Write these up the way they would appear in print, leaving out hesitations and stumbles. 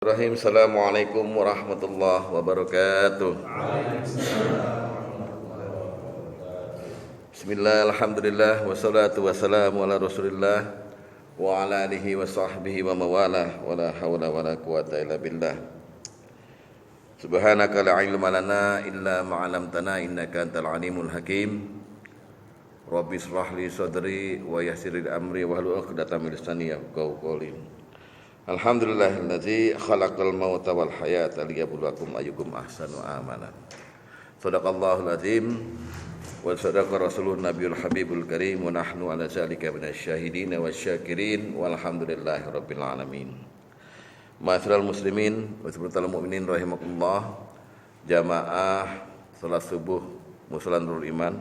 Bismillahirrahmanirrahim. Assalamualaikum warahmatullahi wabarakatuh. Bismillah, alhamdulillah, wassalatu wassalamu ala rasulillah wa ala alihi wa sahbihi wa mawalah wa la hawla wa la quwata illa billah. Subhanaka la ilma lana illa ma'alamtana innaka antal alimul hakim. Rabbi israh li sadri wa yassir li amri wa hlul 'uqdatam min lisani yafqahu qawli. Alhamdulillahillazi khalaqal mauta wal hayata liyabluwakum ayyukum ahsanu amala. Shadaqallahul azim wa sadaqa rasulun nabiyul habibul karim wa nahnu ala zalika minasyahidin wasyakirin walhamdulillahi rabbil alamin. Ma'asyiral muslimin wa subhanal mu'minin rahimakumullah. Jamaah salat subuh musalla Nurul Iman.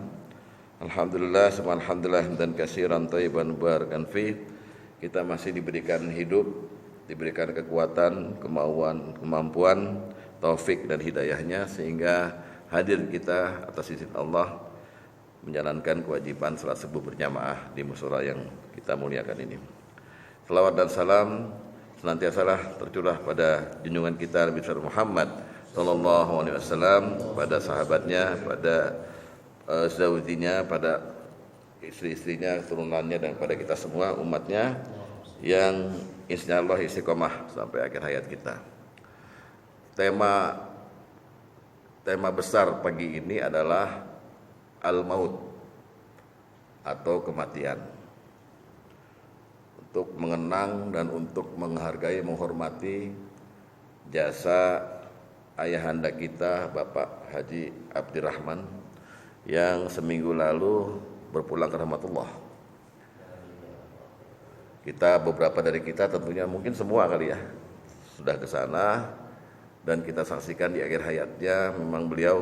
Alhamdulillah subhanallah dan katsiran thayyiban barakan fi. Kita masih diberikan hidup, diberikan kekuatan, kemampuan, taufik dan hidayahnya sehingga hadir kita atas izin Allah menjalankan kewajiban salat subuh berjamaah di mushola yang kita muliakan ini. Selawat dan salam senantiasa tercurah pada junjungan kita Nabi Muhammad sallallahu alaihi wasallam, pada sahabatnya, pada zawjinya, pada istri-istrinya, turunannya dan pada kita semua umatnya yang insyaallah istiqomah sampai akhir hayat kita. Tema besar pagi ini adalah al-maut atau kematian. Untuk mengenang dan untuk menghargai, menghormati jasa ayahanda kita Bapak Haji Abdirrahman yang seminggu lalu berpulang ke rahmatullah. Beberapa dari kita tentunya mungkin semua kali ya sudah ke sana dan kita saksikan di akhir hayatnya memang beliau,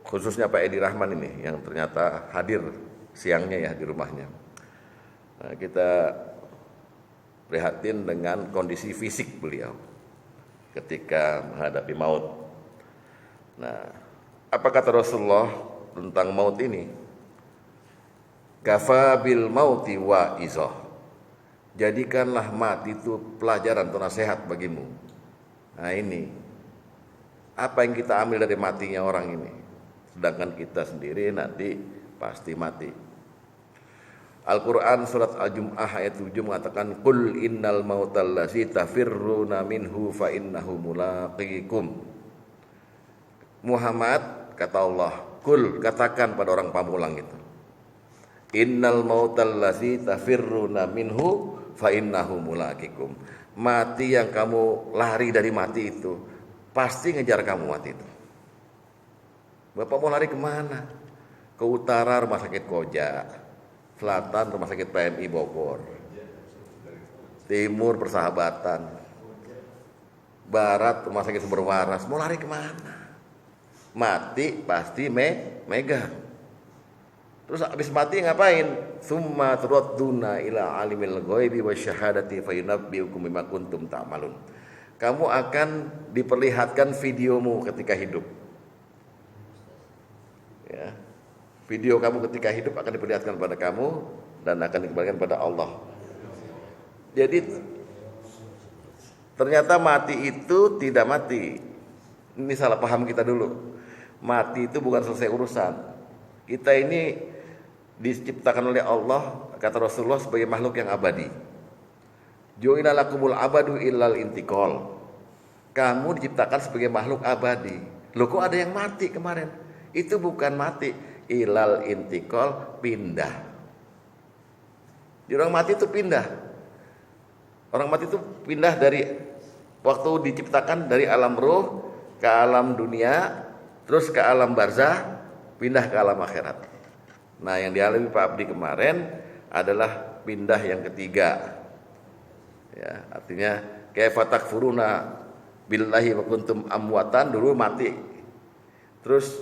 khususnya Pak Edi Rahman ini yang ternyata hadir siangnya ya di rumahnya. Nah, kita prihatin dengan kondisi fisik beliau ketika menghadapi maut. Nah, apa kata Rasulullah tentang maut ini? Kafa bil mauti wa izah. Jadikanlah mati itu pelajaran atau nasihat bagimu. Nah ini, apa yang kita ambil dari matinya orang ini? Sedangkan kita sendiri nanti pasti mati. Al-Quran surat Al-Jum'ah ayat 7 mengatakan Qul innal mautal ladzi tafirruna minhu fa innahu mulaqikum. Muhammad, kata Allah, Qul, katakan pada orang Pamulang itu, innal mautal ladzi tafirruna minhu fa innahu mulaqikum. Mati yang kamu lari dari mati itu pasti ngejar kamu mati itu. Bapak mau lari kemana? Ke utara rumah sakit Koja, selatan rumah sakit PMI Bogor, timur Persahabatan, barat rumah sakit Sumber Waras. Mau lari kemana? Mati pasti megang. Terus habis mati ngapain? Summa turadduna ila alimil ghaibi wasyahadati fayunabbiukum bima kuntum ta'malun. Kamu akan diperlihatkan videomu ketika hidup. Ya. Video kamu ketika hidup akan diperlihatkan kepada kamu dan akan dikembalikan pada Allah. Jadi ternyata mati itu tidak mati. Ini salah paham kita dulu. Mati itu bukan selesai urusan. Kita ini diciptakan oleh Allah, kata Rasulullah, sebagai makhluk yang abadi. Ju'ila lakumul abadu illal intiqal. Kamu diciptakan sebagai makhluk abadi. Loh kok ada yang mati kemarin? Itu bukan mati, illal intiqal, pindah. Jadi orang mati itu pindah. Orang mati itu pindah dari waktu diciptakan dari alam ruh ke alam dunia, terus ke alam barzah, pindah ke alam akhirat. Nah yang dialami Pak Abdi kemarin adalah pindah yang ketiga. Ya, artinya kaifa takfuruna billahi wa kuntum amwatan, dulu mati. Terus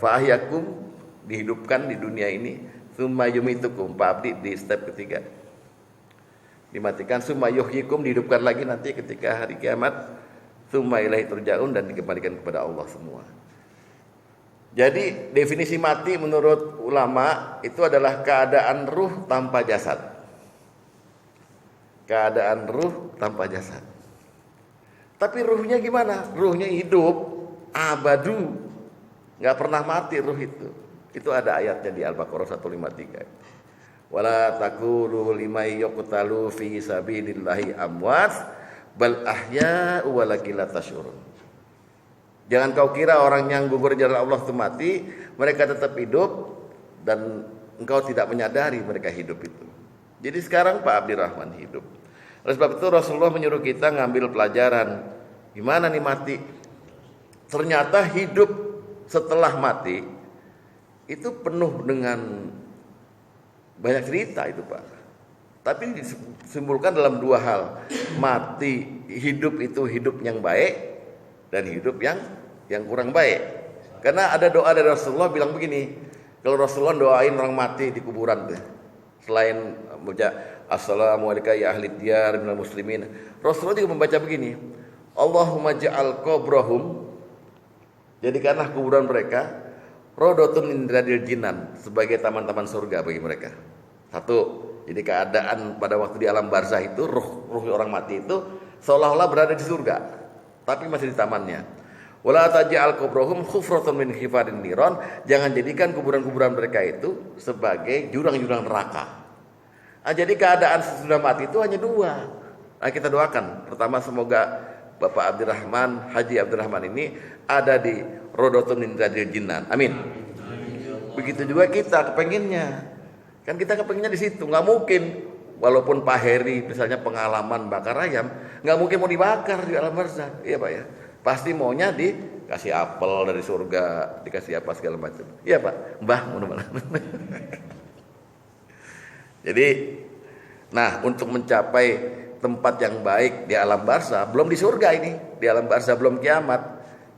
fa ahyakum, dihidupkan di dunia ini, tsumma yumitukum, Pak Abdi di step ketiga. Dimatikan, tsumma yuhyikum, dihidupkan lagi nanti ketika hari kiamat, tsumma ilaihi turja'un, dan dikembalikan kepada Allah semua. Jadi definisi mati menurut ulama itu adalah keadaan ruh tanpa jasad. Keadaan ruh tanpa jasad. Tapi ruhnya gimana? Ruhnya hidup, abadu, nggak pernah mati ruh itu. Itu ada ayatnya di Al-Baqarah 153. Wala taqulu liman yuqtalu fi sabilillahi amwat bal ahya'u walakin la tash'urun. Jangan kau kira orang yang gugur di jalan Allah itu mati, mereka tetap hidup dan engkau tidak menyadari mereka hidup itu. Jadi sekarang Pak Abdirrahman hidup. Oleh sebab itu Rasulullah menyuruh kita ngambil pelajaran. Gimana nih mati? Ternyata hidup setelah mati itu penuh dengan banyak cerita itu Pak. Tapi disimpulkan dalam dua hal. Mati, hidup itu hidup yang baik dan hidup yang kurang baik. Karena ada doa dari Rasulullah bilang begini. Kalau Rasulullah doain orang mati di kuburan tuh, selain baca Assalamualaikum ya ahli diyar minal muslimin, Rasulullah juga membaca begini, Allahumma ja'al qabrahum, jadikanlah kuburan mereka rodotun min radil jinan, sebagai taman-taman surga bagi mereka. Satu, jadi keadaan pada waktu di alam barzah itu ruh orang mati itu seolah-olah berada di surga, tapi masih di tamannya. Wala taj'al qabrahum khufratan min khifarin niron, jangan jadikan kuburan-kuburan mereka itu sebagai jurang-jurang neraka. Nah, jadi keadaan sesudah mati itu hanya dua. Nah, kita doakan. Pertama, semoga Bapak Abdirrahman, Haji Abdirrahman ini ada di Rodotun min radil jinan. Amin. Begitu juga kita kepenginnya. Kan kita kepenginnya di situ. Nggak mungkin, walaupun Pak Heri misalnya pengalaman bakar ayam, nggak mungkin mau dibakar di alam barzah. Iya Pak ya. Pasti maunya dikasih apel dari surga, dikasih apa segala macam. Iya Pak. Mbah, mudah-mudahan. Jadi, nah untuk mencapai tempat yang baik di alam barzah, belum di surga ini, di alam barzah belum kiamat,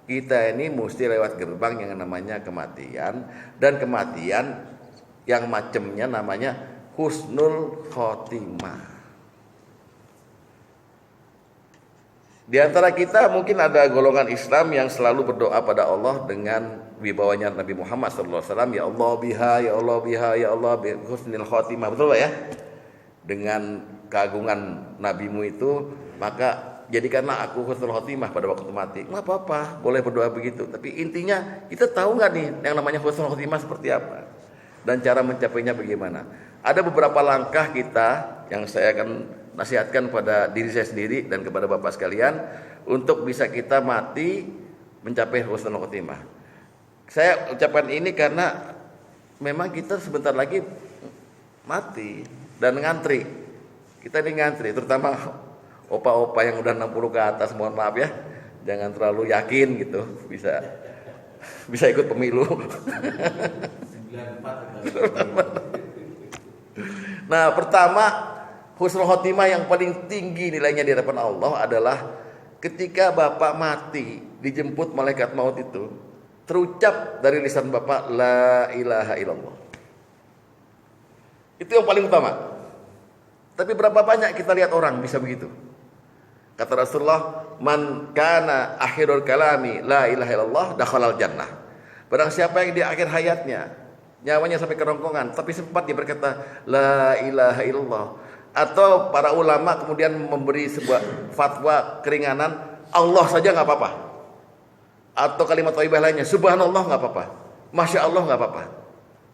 kita ini mesti lewat gerbang yang namanya kematian, dan kematian yang macamnya namanya husnul khotimah. Di antara kita mungkin ada golongan Islam yang selalu berdoa pada Allah dengan wibawanya Nabi Muhammad SAW, ya Allah biha, ya Allah biha, ya Allah bi husnil khotimah. Betul Pak ya? Dengan keagungan nabimu itu, maka jadikanlah aku husnul khotimah pada waktu mati. Nggak apa-apa, boleh berdoa begitu. Tapi intinya kita tahu nggak nih yang namanya husnul khotimah seperti apa? Dan cara mencapainya bagaimana? Ada beberapa langkah kita yang saya akan nasihatkan pada diri saya sendiri dan kepada Bapak sekalian untuk bisa kita mati mencapai husnul khotimah. Saya ucapkan ini karena memang kita sebentar lagi mati dan ngantri. Kita ini ngantri, terutama opa-opa yang udah 60 ke atas, mohon maaf ya. Jangan terlalu yakin gitu bisa ikut pemilu. 94. Nah, pertama, husnul khotimah yang paling tinggi nilainya di hadapan Allah adalah ketika Bapak mati, dijemput malaikat maut itu, terucap dari lisan Bapak la ilaha illallah. Itu yang paling utama. Tapi berapa banyak kita lihat orang bisa begitu? Kata Rasulullah, man kana akhirul kalami la ilaha illallah dakhalal jannah. Barang siapa yang di akhir hayatnya nyawanya sampai kerongkongan tapi sempat dia berkata la ilaha illallah, atau para ulama kemudian memberi sebuah fatwa keringanan, Allah saja nggak apa-apa, atau kalimat thayyibah lainnya, subhanallah nggak apa-apa, masya Allah nggak apa-apa,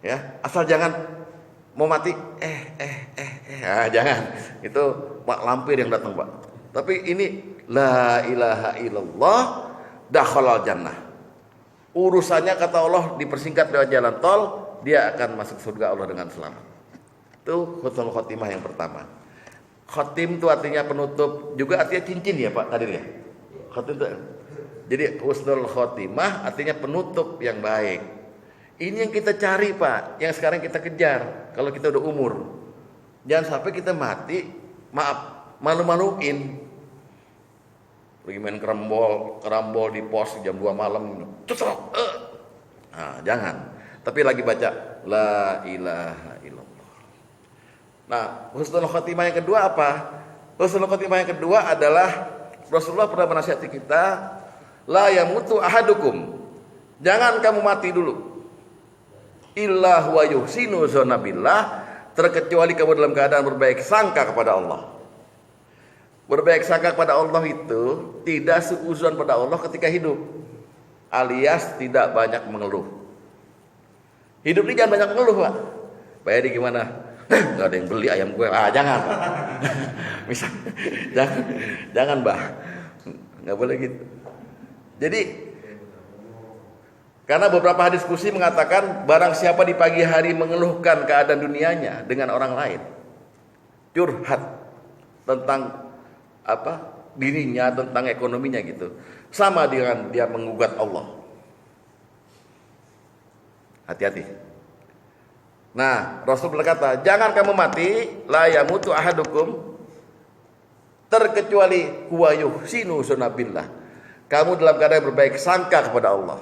ya asal jangan mau mati jangan, itu Pak lampir yang datang Pak. Tapi ini la ilaha illallah dakhalal jannah, urusannya kata Allah dipersingkat lewat jalan tol, dia akan masuk surga Allah dengan selamat. Itu husnul khotimah yang pertama. Khotim itu artinya penutup, juga artinya cincin ya Pak Kadir ya. Khotim itu. Jadi husnul khotimah artinya penutup yang baik. Ini yang kita cari Pak, yang sekarang kita kejar kalau kita udah umur. Jangan sampai kita mati, maaf, malu-maluin. Lagi main kerambol di pos jam 2 malam. Nah, jangan. Tapi lagi baca la ilaha illallah. Nah, husnul khotimah yang kedua apa? Husnul khotimah yang kedua adalah Rasulullah pernah menasihati kita, la yamutu ahadukum. Jangan kamu mati dulu. Illa huwa yuhsinu dzanna billah, terkecuali kamu dalam keadaan berbaik sangka kepada Allah. Berbaik sangka kepada Allah itu tidak seuzon pada Allah ketika hidup, alias tidak banyak mengeluh. Hidup ini jangan banyak mengeluh, Pak. Pak Edi gimana? Gak ada yang beli ayam gue. Jangan, Pak. Misal, jangan, Bah. Nggak boleh gitu. Jadi, karena beberapa hadis kursi mengatakan barang siapa di pagi hari mengeluhkan keadaan dunianya dengan orang lain, curhat tentang dirinya, tentang ekonominya gitu, sama dengan dia menggugat Allah. Hati-hati. Nah, Rasul berkata, jangan kamu mati, la yamutu ahadukum, terkecuali huwa yuhsinu sunabillah, kamu dalam keadaan berbaik sangka kepada Allah.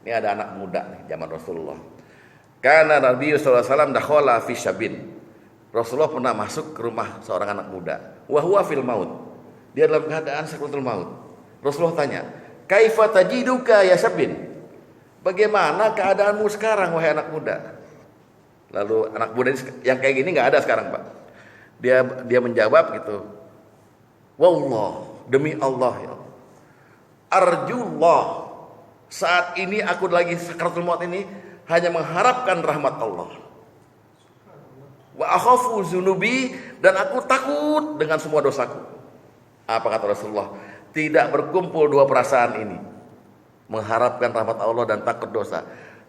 Ini ada anak muda nih zaman Rasulullah. Karena Nabi sallallahu alaihi wasallam dakhala fi syabin. Rasulullah pernah masuk ke rumah seorang anak muda. Wa huwa fil maut. Dia dalam keadaan sakratul maut. Rasulullah tanya, "Kaifa tajiduka ya syabin?" Bagaimana keadaanmu sekarang wahai anak muda? Lalu anak muda yang kayak gini enggak ada sekarang, Pak. Dia menjawab gitu. Wallah, demi Allah ya Allah. Arjullah, saat ini aku lagi sakaratul maut ini hanya mengharapkan rahmat Allah. Wa akhafu zunubi, dan aku takut dengan semua dosaku. Apa kata Rasulullah? Tidak berkumpul dua perasaan ini, mengharapkan rahmat Allah dan takut dosa,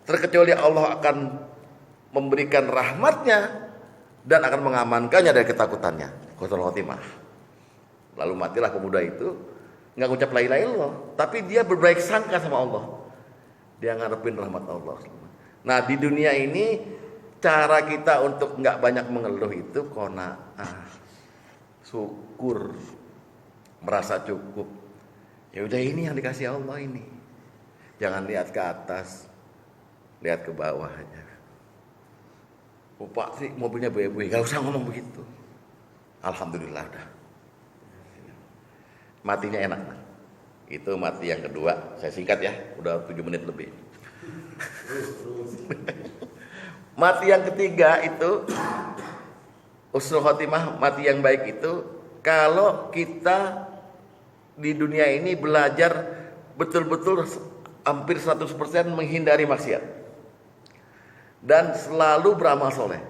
terkecuali Allah akan memberikan rahmatnya dan akan mengamankannya dari ketakutannya. Husnul khotimah. Lalu matilah pemuda itu, nggak ngucap la ilaha illallah, tapi dia berbaik sangka sama Allah. Dia ngarepin rahmat Allah. Nah, di dunia ini cara kita untuk nggak banyak mengeluh itu qanaah, syukur, merasa cukup. Ya udah, ini yang dikasih Allah ini. Jangan lihat ke atas, lihat ke bawah aja. Oh, Pak sih mobilnya BMW, nggak usah ngomong begitu. Alhamdulillah dah. Matinya enak. Itu mati yang kedua. Saya singkat ya, udah 7 menit lebih. Mati yang ketiga itu husnul khotimah, mati yang baik itu kalau kita di dunia ini belajar betul-betul hampir 100% menghindari maksiat dan selalu beramal soleh.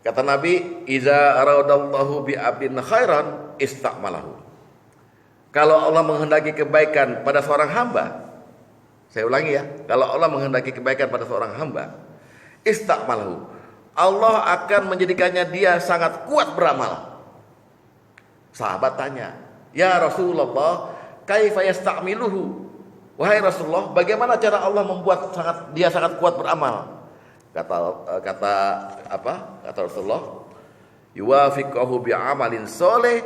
Kata Nabi, "Iza aradallahu bi 'abdin khairan istakmalahu." Kalau Allah menghendaki kebaikan pada seorang hamba, saya ulangi ya, kalau Allah menghendaki kebaikan pada seorang hamba, istakmalahu, Allah akan menjadikannya dia sangat kuat beramal. Sahabat tanya, "Ya Rasulullah, kaifa yastakmiluhu?" Wahai Rasulullah, bagaimana cara Allah membuat dia sangat kuat beramal? Kata Rasulullah, yuwafiqahu bi'amalin soleh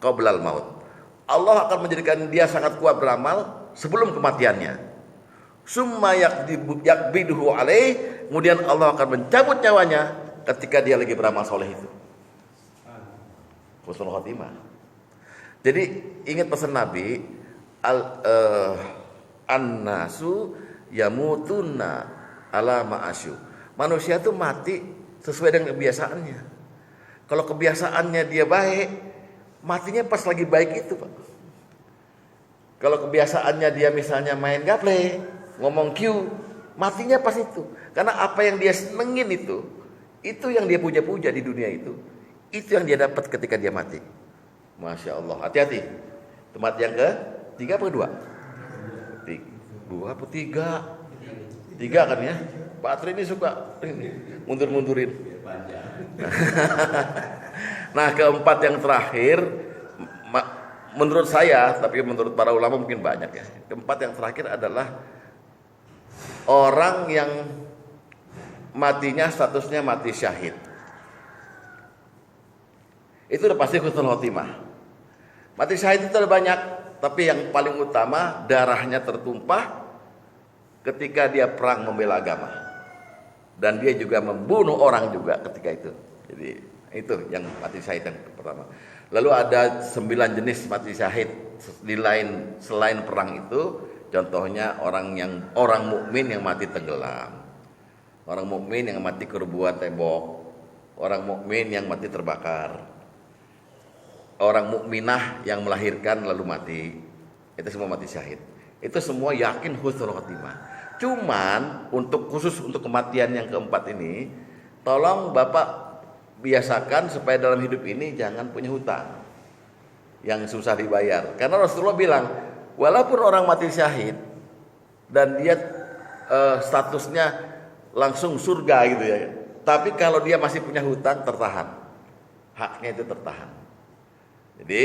qoblal maut. Allah akan menjadikan dia sangat kuat beramal sebelum kematiannya. Summa yakbiduhu alaih, kemudian Allah akan mencabut nyawanya ketika dia lagi beramal soleh itu. Husnul khotimah. Jadi ingat pesan Nabi, an-nasu yamutuna ala ma'asyu. Manusia itu mati sesuai dengan kebiasaannya. Kalau kebiasaannya dia baik, matinya pas lagi baik itu, Pak. Kalau kebiasaannya dia misalnya main gaple, ngomong Q, matinya pas itu. Karena apa yang dia senengin itu yang dia puja-puja di dunia itu yang dia dapat ketika dia mati. Masya Allah, hati-hati. Tempat yang ke 3 apa 2? 2 apa 3? 3 kan ya? Pak Tri ini suka mundur-mundurin. Nah, keempat yang terakhir, menurut saya, tapi menurut para ulama mungkin banyak ya. Keempat yang terakhir adalah orang yang matinya statusnya mati syahid. Itu udah pasti husnul khotimah. Mati syahid itu ada banyak, tapi yang paling utama darahnya tertumpah ketika dia perang membela agama. Dan dia juga membunuh orang juga ketika itu. Jadi itu yang mati syahid yang pertama. Lalu ada 9 jenis mati syahid selain perang itu. Contohnya orang mukmin yang mati tenggelam, orang mukmin yang mati kerubuhan tembok, orang mukmin yang mati terbakar. orang mukminah yang melahirkan lalu mati, itu semua mati syahid. Itu semua yakin husnul khotimah. Cuman untuk khusus untuk kematian yang keempat ini, tolong Bapak biasakan supaya dalam hidup ini jangan punya hutang yang susah dibayar. Karena Rasulullah bilang, walaupun orang mati syahid dan dia statusnya langsung surga gitu ya, tapi kalau dia masih punya hutang tertahan, haknya itu tertahan. Jadi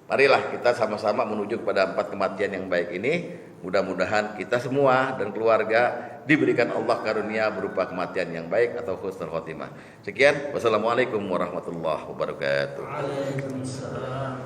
marilah kita sama-sama menuju kepada 4 kematian yang baik ini. Mudah-mudahan kita semua dan keluarga diberikan Allah karunia berupa kematian yang baik atau husnul khotimah. Sekian, wassalamualaikum warahmatullahi wabarakatuh. Waalaikumsalam.